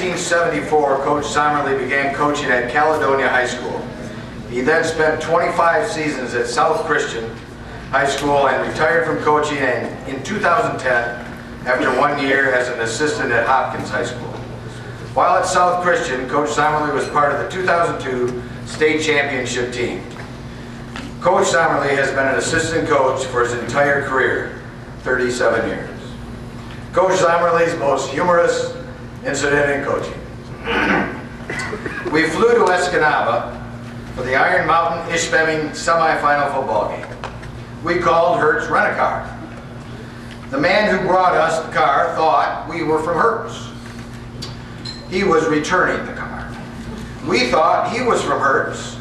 1974, Coach Zomerlei began coaching at Caledonia High School. He then spent 25 seasons at South Christian High School and retired from coaching in 2010 after 1 year as an assistant at Hopkins High School. While at South Christian, Coach Zomerlei was part of the 2002 state championship team. Coach Zomerlei has been an assistant coach for his entire career, 37 years. Coach Zomerlei's most humorous incident in coaching. We flew to Escanaba for the Iron Mountain Ishpeming semifinal football game. We called Hertz Rent-A-Car. The man who brought us the car thought we were from Hertz. He was returning the car. We thought he was from Hertz.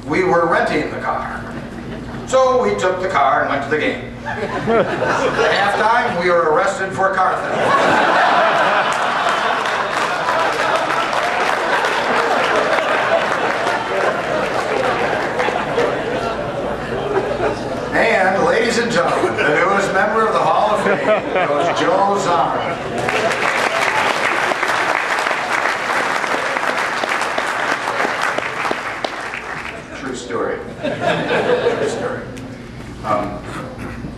We were renting the car. So we took the car and went to the game. At halftime, we were arrested for car theft. And, ladies and gentlemen, the newest member of the Hall of Fame, Coach Joe Zomerlei. True story. True story.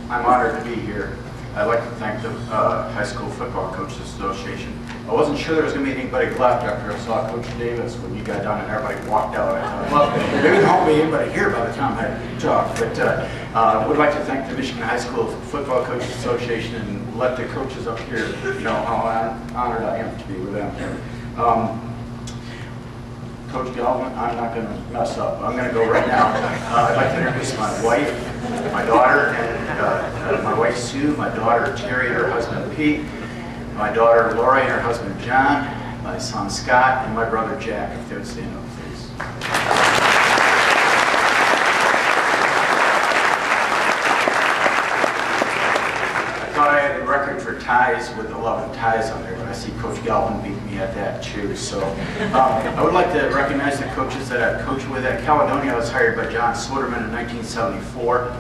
I'm honored to be here. I'd like to thank the High School Football Coaches Association. I wasn't sure there was going to be anybody left after I saw Coach Davis when you got done and everybody walked out. I thought, well, there won't be anybody here by the time I talk. But I would like to thank the Michigan High School Football Coaches Association and let the coaches up here know how honored I am to be with them. Coach Galvin, I'm not going to mess up. I'm going to go right now. I'd like to introduce my wife, my daughter, and my wife Sue, my daughter Terry, and her husband Pete, my daughter Lori and her husband John, my son Scott, and my brother Jack, if they would stand up, please. I thought I had a record for ties with 11 ties on there, but I see Coach Galvin beat me at that too. So I would like to recognize the coaches that I've coached with. At Caledonia, I was hired by John Slitterman in 1974,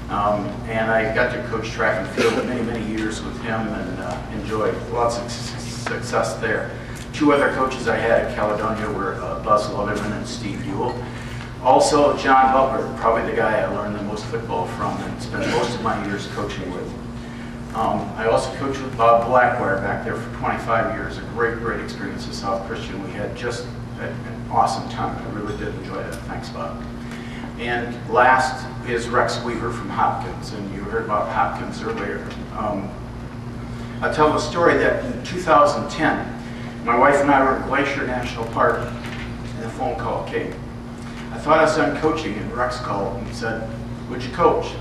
and I got to coach track and field many, many years with him and enjoyed lots of success there. Two other coaches I had at Caledonia were Buzz Leatherman and Steve Ewell. Also, John Butler, probably the guy I learned the most football from and spent most of my years coaching with. I also coached with Bob Blackwire back there for 25 years. A great, great experience at South Christian. We had just an awesome time. I really did enjoy that. Thanks, Bob. And last is Rex Weaver from Hopkins, and you heard about Hopkins earlier. I'll tell the story that in 2010, my wife and I were in Glacier National Park, and a phone call came. I thought I was done coaching, and Rex called and said, "Would you coach?"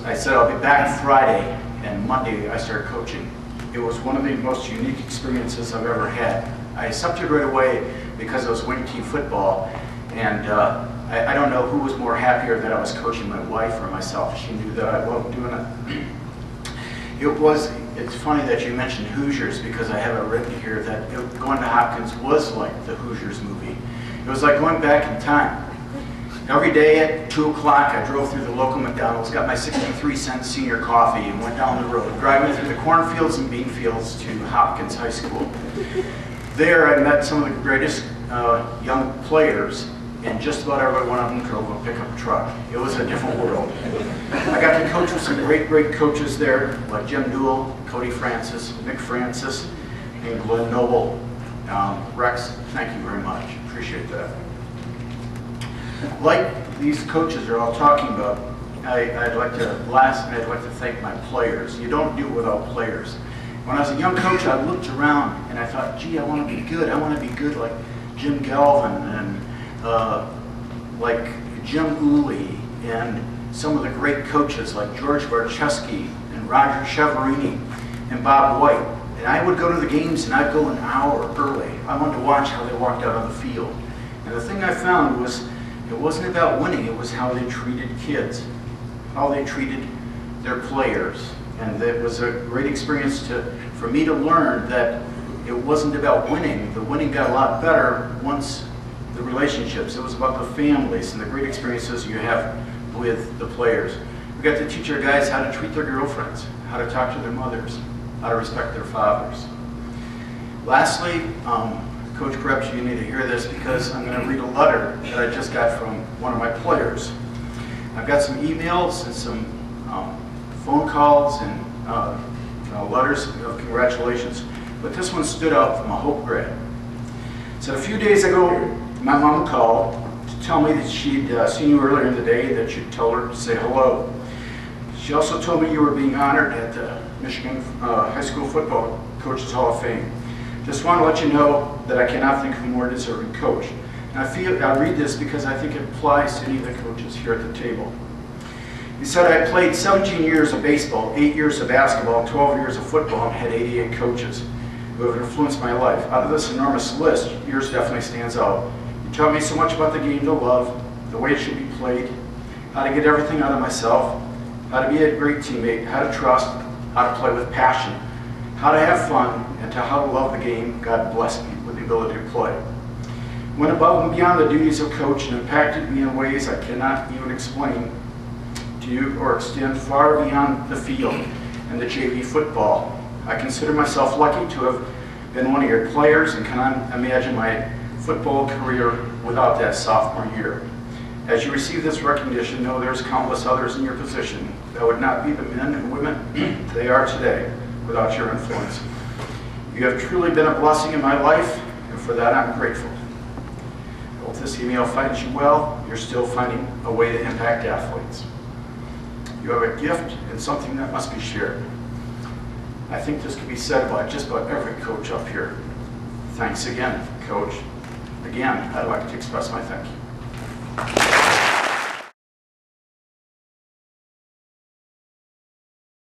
I said, "I'll be back Friday," and Monday I started coaching. It was one of the most unique experiences I've ever had. I accepted right away because it was wing team football, and I don't know who was more happier that I was coaching, my wife or myself. She knew that I wasn't doing it. It's funny that you mentioned Hoosiers because I have it written here that going to Hopkins was like the Hoosiers movie. It was like going back in time. Every day at 2 o'clock, I drove through the local McDonald's, got my 63-cent senior coffee, and went down the road, driving through the cornfields and bean fields to Hopkins High School. There, I met some of the greatest young players, and just about every one of them drove a pickup truck. It was a different world. I got to coach with some great, great coaches there, like Jim Newell, Cody Francis, Mick Francis, and Glenn Noble. Rex, thank you very much. Appreciate that. Like these coaches are all talking about, I'd like to thank my players. You don't do it without players. When I was a young coach, I looked around and I thought, gee, I want to be good. I want to be good like Jim Galvin and like Jim Uli and some of the great coaches like George Barczewski and Roger Cheverini and Bob White. And I would go to the games and I'd go an hour early. I wanted to watch how they walked out on the field. And the thing I found was it wasn't about winning, it was how they treated kids, how they treated their players. And it was a great experience for me to learn that it wasn't about winning. The winning got a lot better once the relationships. It was about the families and the great experiences you have with the players. We got to teach our guys how to treat their girlfriends, how to talk to their mothers, how to respect their fathers. Lastly, Coach Krebs, you need to hear this because I'm going to read a letter that I just got from one of my players. I've got some emails and some phone calls and letters of congratulations, but this one stood out from a Hope grad. It said, a few days ago, my mom called to tell me that she'd seen you earlier in the day, that you'd tell her to say hello. She also told me you were being honored at the Michigan High School Football Coaches Hall of Fame. Just want to let you know that I cannot think of a more deserving coach. And I read this because I think it applies to any of the coaches here at the table. He said, I played 17 years of baseball, 8 years of basketball, 12 years of football, and had 88 coaches who have influenced my life. Out of this enormous list, yours definitely stands out. You taught me so much about the game to love, the way it should be played, how to get everything out of myself, how to be a great teammate, how to trust, how to play with passion, how to have fun, and how to love the game. God blessed me with the ability to play. Went above and beyond the duties of coach and impacted me in ways I cannot even explain to you or extend far beyond the field and the JV football. I consider myself lucky to have been one of your players and cannot imagine my football career without that sophomore year. As you receive this recognition, know there's countless others in your position that would not be the men and women they are today without your influence. You have truly been a blessing in my life, and for that I'm grateful. I hope this email finds you well. You're still finding a way to impact athletes. You have a gift and something that must be shared. I think this can be said about just about every coach up here. Thanks again, Coach. Again, I'd like to express my thank you.